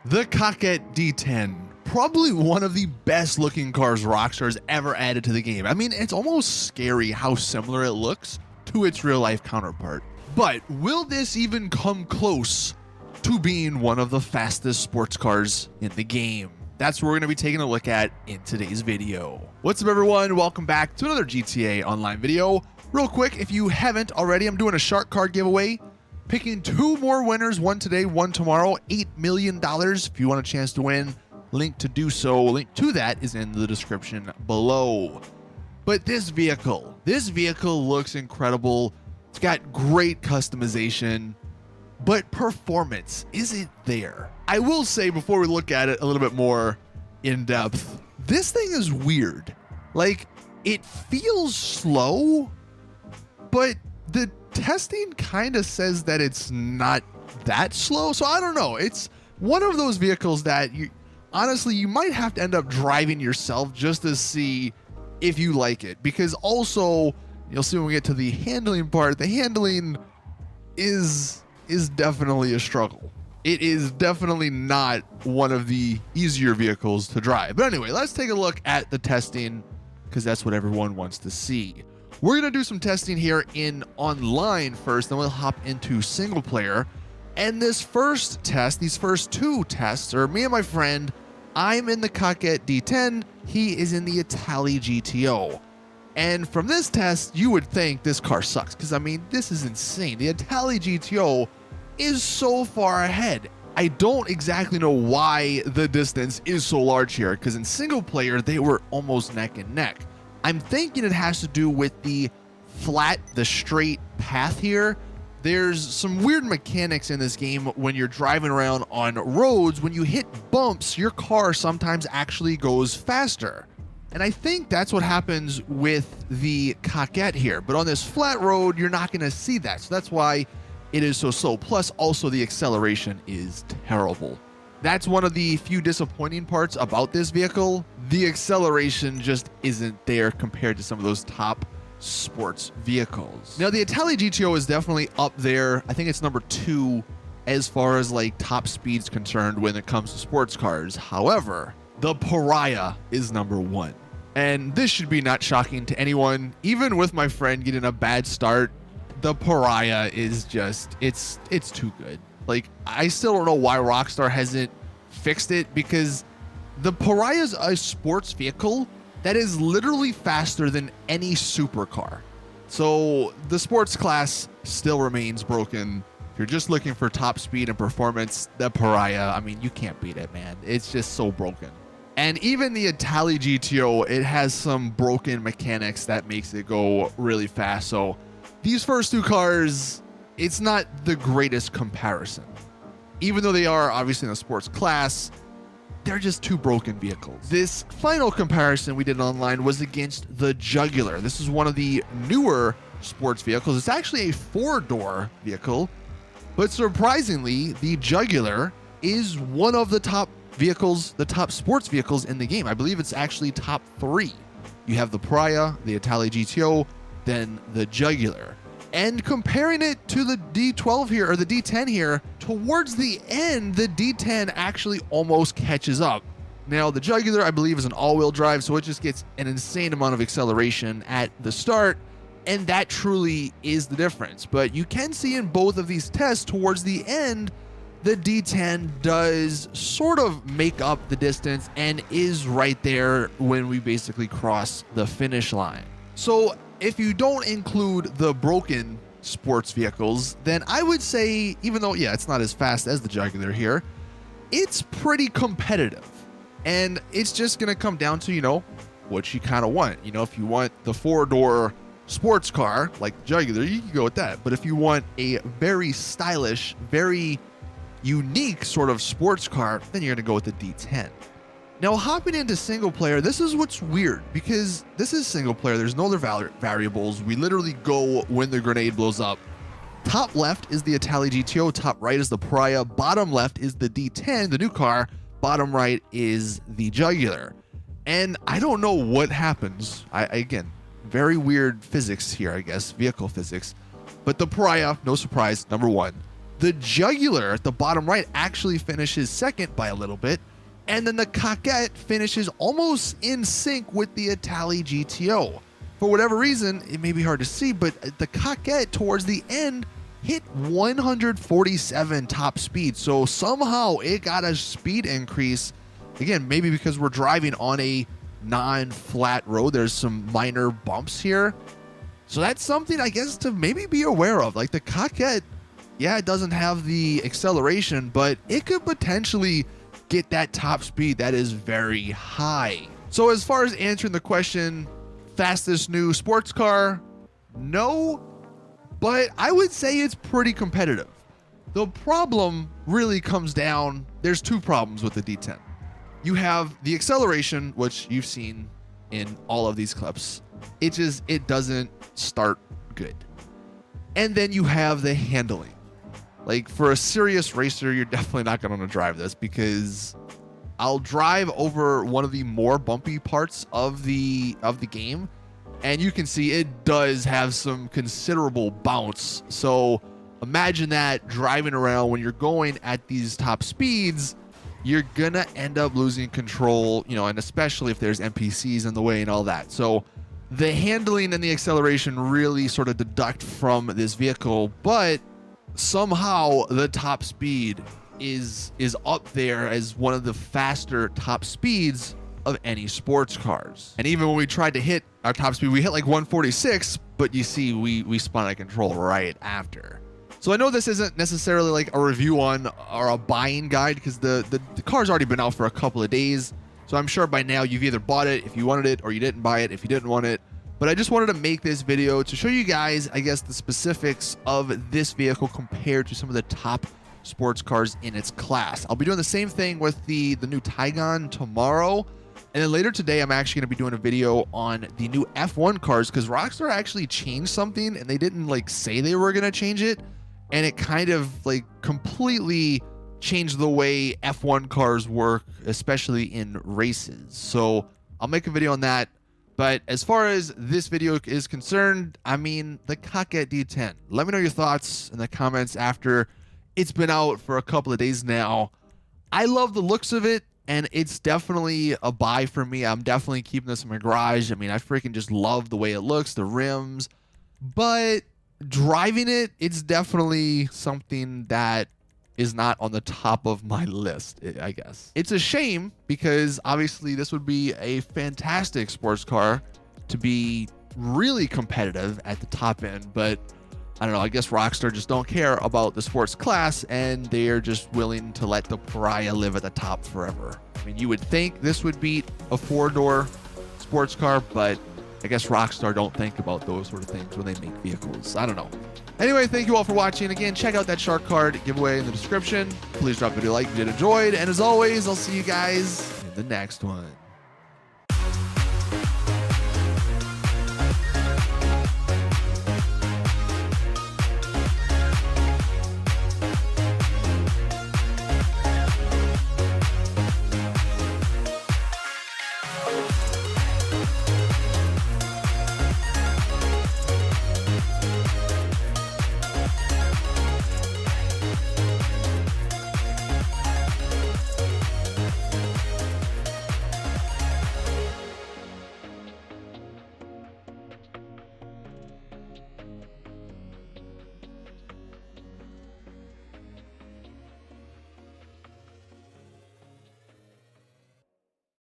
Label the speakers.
Speaker 1: The Coquette D10, probably one of the best looking cars Rockstar's ever added to the game. I mean, it's almost scary how similar it looks to its real life counterpart. But will this even come close to being one of the fastest sports cars in the game? That's what we're going to be taking a look at in today's video. What's up everyone, welcome back to another GTA Online video. Real quick, if you haven't already, I'm doing a shark card giveaway. Picking two more winners, one today, one tomorrow, $8 million. If you want a chance to win, link to do so, link to that is in the description below. But this vehicle looks incredible. It's got great customization, but performance isn't there. I will say before we look at it a little bit more in depth, this thing is weird. Like, it feels slow, but the testing kind of says that it's not that slow. So I don't know. It's one of those vehicles that you honestly, you might have to end up driving yourself just to see if you like it, because also you'll see when we get to the handling part, the handling is definitely a struggle. It is definitely not one of the easier vehicles to drive. But anyway, let's take a look at the testing because that's what everyone wants to see. We're going to do some testing here in online first, then we'll hop into single player. And this first test, these first two tests, are me and my friend. I'm in the Coquette D10, he is in the Itali GTO. And from this test, you would think this car sucks, because I mean, this is insane. The Itali GTO is so far ahead. I don't exactly know why the distance is so large here, because in single player, they were almost neck and neck. I'm thinking it has to do with the straight path here. There's some weird mechanics in this game when you're driving around on roads. When you hit bumps, your car sometimes actually goes faster. And I think that's what happens with the Coquette here. But on this flat road, you're not going to see that. So that's why it is so slow. Plus, also the acceleration is terrible. That's one of the few disappointing parts about this vehicle. The acceleration just isn't there compared to some of those top sports vehicles. Now, the Itali GTO is definitely up there. I think it's number 2 as far as like top speed's concerned when it comes to sports cars. However, the Pariah is number 1. And this should be not shocking to anyone. Even with my friend getting a bad start, the Pariah is just, it's too good. Like, I still don't know why Rockstar hasn't fixed it, because the Pariah is a sports vehicle that is literally faster than any supercar. So the sports class still remains broken. If you're just looking for top speed and performance, the Pariah, I mean, you can't beat it, man. It's just so broken. And even the Itali GTO, it has some broken mechanics that makes it go really fast. So these first two cars, it's not the greatest comparison. Even though they are obviously in the sports class, they're just two broken vehicles. This final comparison we did online was against the Jugular. This is one of the newer sports vehicles. It's actually a 4-door vehicle, but surprisingly, the Jugular is one of the top vehicles, the top sports vehicles in the game. I believe it's actually top 3. You have the Pariah, the Itali GTO, then the Jugular. And comparing it to the D12 here, or the D10 here, towards the end, the D10 actually almost catches up. Now, the Jugular, I believe, is an all-wheel drive, so it just gets an insane amount of acceleration at the start, and that truly is the difference. But you can see in both of these tests, towards the end, the D10 does sort of make up the distance and is right there when we basically cross the finish line. So if you don't include the broken sports vehicles, then I would say, even though, yeah, it's not as fast as the Jugular here, it's pretty competitive. And it's just going to come down to, you know, what you kind of want. You know, if you want the 4-door sports car like the Jugular, you can go with that. But if you want a very stylish, very unique sort of sports car, then you're going to go with the D10. Now, hopping into single player, this is what's weird, because this is single player. There's no other variables. We literally go when the grenade blows up. Top left is the Itali GTO. Top right is the Pariah. Bottom left is the D10, the new car. Bottom right is the Jugular. And I don't know what happens. Again, very weird physics here, I guess, vehicle physics. But the Pariah, no surprise, number 1. The Jugular at the bottom right actually finishes second by a little bit. And then the Coquette finishes almost in sync with the Itali GTO. For whatever reason, it may be hard to see, but the Coquette towards the end hit 147 top speed. So somehow it got a speed increase. Again, maybe because we're driving on a non-flat road. There's some minor bumps here. So that's something, I guess, to maybe be aware of. Like the Coquette, yeah, it doesn't have the acceleration, but it could potentially get that top speed that is very high. So as far as answering the question, fastest new sports car, no, but I would say it's pretty competitive. The problem really comes down, there's two problems with the D10. You have the acceleration, which you've seen in all of these clips. It doesn't start good. And then you have the handling. Like for a serious racer, you're definitely not going to drive this, because I'll drive over one of the more bumpy parts of the game, and you can see it does have some considerable bounce. So imagine that driving around when you're going at these top speeds, you're gonna end up losing control, you know, and especially if there's NPCs in the way and all that. So the handling and the acceleration really sort of deduct from this vehicle, but somehow the top speed is up there as one of the faster top speeds of any sports cars. And even when we tried to hit our top speed, we hit like 146, but you see we spun out of control right after. So I know this isn't necessarily like a review on or a buying guide, because the car's already been out for a couple of days. So I'm sure by now you've either bought it if you wanted it, or you didn't buy it if you didn't want it. But I just wanted to make this video to show you guys, I guess, the specifics of this vehicle compared to some of the top sports cars in its class. I'll be doing the same thing with the new Taycan tomorrow. And then later today, I'm actually going to be doing a video on the new F1 cars, because Rockstar actually changed something, and they didn't like say they were going to change it. And it kind of like completely changed the way F1 cars work, especially in races. So I'll make a video on that. But as far as this video is concerned, I mean, the Coquette D10. Let me know your thoughts in the comments after it's been out for a couple of days now. I love the looks of it, and it's definitely a buy for me. I'm definitely keeping this in my garage. I mean, I freaking just love the way it looks, the rims. But driving it, it's definitely something that is not on the top of my list, I guess. It's a shame, because obviously this would be a fantastic sports car to be really competitive at the top end, but I don't know, I guess Rockstar just don't care about the sports class, and they're just willing to let the Pariah live at the top forever. I mean, you would think this would beat a four-door sports car, but I guess Rockstar don't think about those sort of things when they make vehicles. I don't know. Anyway, thank you all for watching. Again, check out that shark card giveaway in the description. Please drop a video like if you did enjoy, and as always, I'll see you guys in the next one.